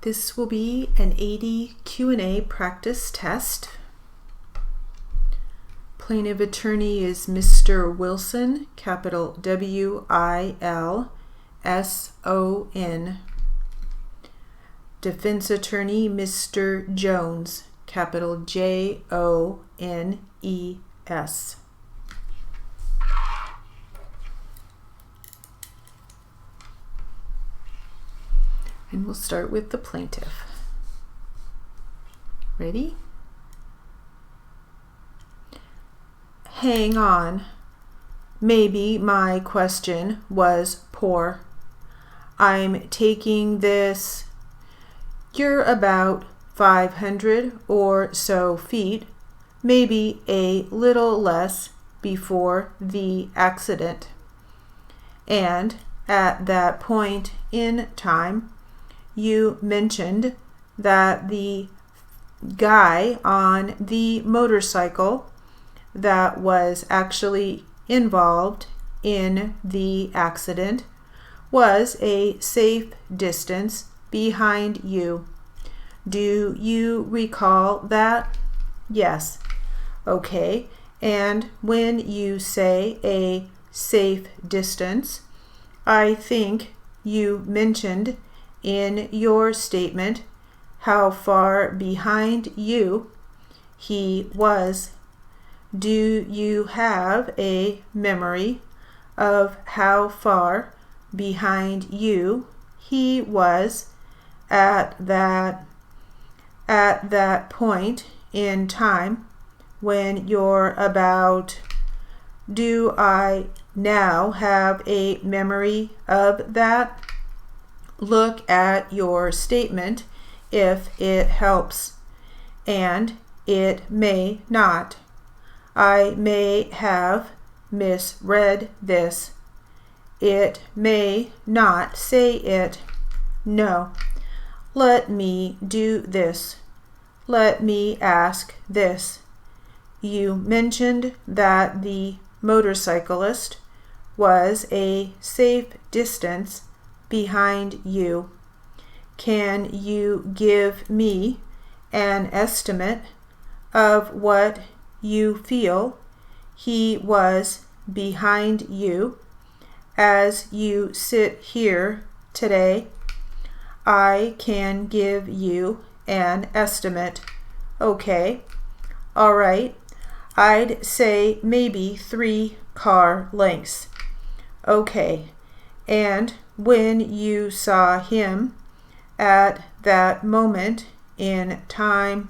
This will be an 80 Q&A practice test. Plaintiff attorney is Mr. Wilson, capital W-I-L-S-O-N. Defense attorney Mr. Jones, capital J-O-N-E-S. And we'll start with the plaintiff. Ready? Hang on. Maybe my question was poor. I'm taking this. You're about 500 or so feet, maybe a little less before the accident. And at that point in time, you mentioned that the guy on the motorcycle that was actually involved in the accident was a safe distance behind you. Do you recall that? Yes. Okay. And when you say a safe distance, I think you mentioned in your statement how far behind you he was. Do you have a memory of how far behind you he was at that point in time when you're about? Do I now have a memory of that? Look at your statement if it helps, and it may not. I may have misread this. It may not say it. No. Let me do this. Let me ask this. You mentioned that the motorcyclist was a safe distance behind you. Can you give me an estimate of what you feel he was behind you as you sit here today? I can give you an estimate. Okay. All right. I'd say maybe 3 car lengths. Okay. And when you saw him at that moment in time,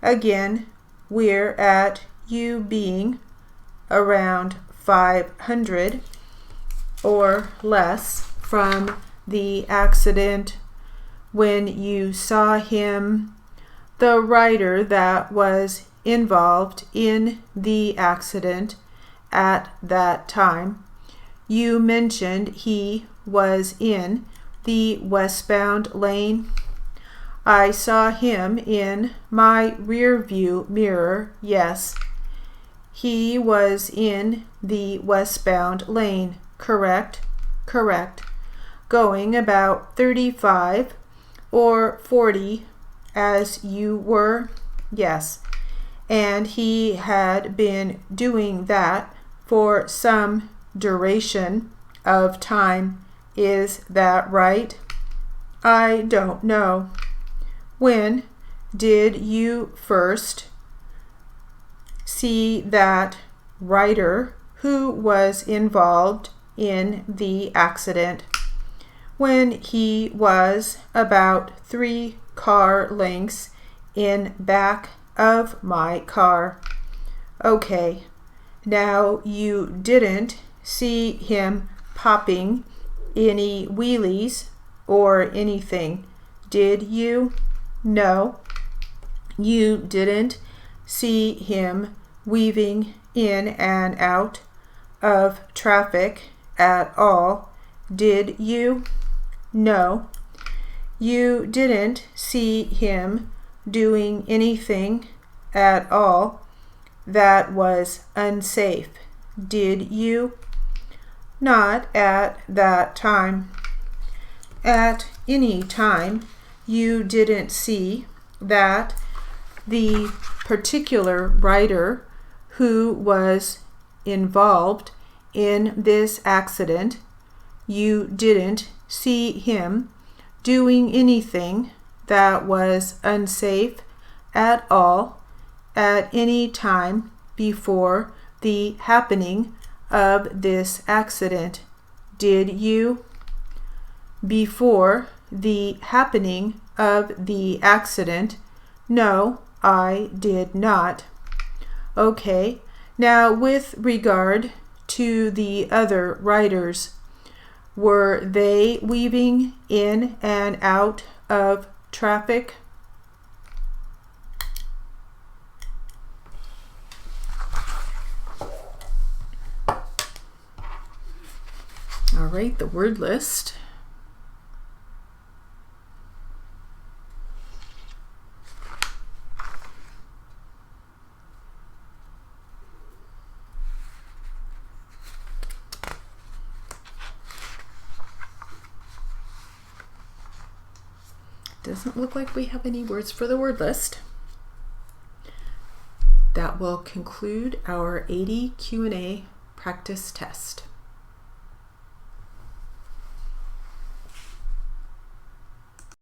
again, we're at you being around 500 or less from the accident. When you saw him, the rider that was involved in the accident at that time, you mentioned he was in the westbound lane. I saw him in my rear view mirror. Yes, he was in the westbound lane. Correct? Correct. Going about 35 or 40 as you were. Yes. And he had been doing that for some duration of time. Is that right? I don't know. When did you first see that rider who was involved in the accident? When he was about 3 car lengths in back of my car. Okay. Now you didn't see him popping any wheelies or anything, did you? No. You didn't see him weaving in and out of traffic at all, did you? No. You didn't see him doing anything at all that was unsafe, did you? Not at that time. At any time you didn't see that the particular writer who was involved in this accident, you didn't see him doing anything that was unsafe at all at any time before the happening of this accident, did you? Before the happening of the accident, no, I did not. Okay, now with regard to the other writers, were they weaving in and out of traffic? All right, the word list. Doesn't look like we have any words for the word list. That will conclude our 80 Q&A practice test.